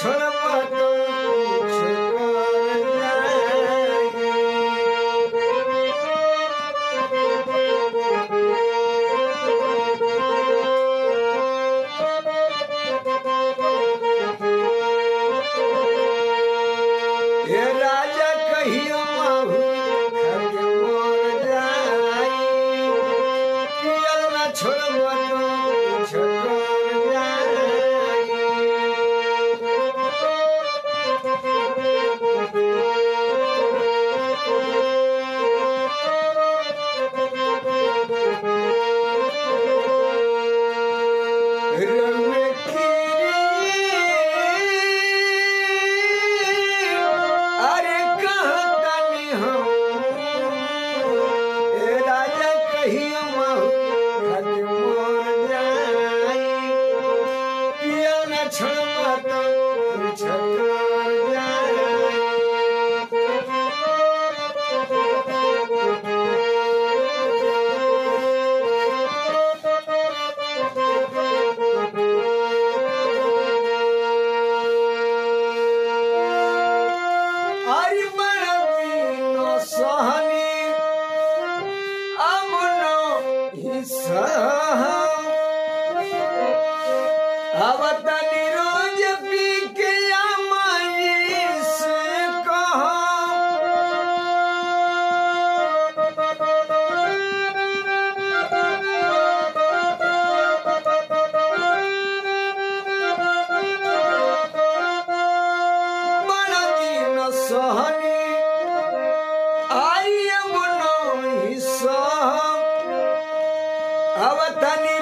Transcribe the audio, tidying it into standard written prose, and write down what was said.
छोड़बा तो कुछ कर जाई। ये राजा कहियो माहू खाके मर जाई। पियल ना छोड़बा तो कुछ कर जाई। रउए अरे कहतनी हम ए राजा कहियो माहू खाके मर जाई। पियल ना छोड़बा तो कुछ कर जाई। अरे बड़वीनो सहनी अमनो हिस्सा अवतनी रोज पी के अमाई से कहो। बड़वीनो सहनी आई अमनो हिस्सा अवतनी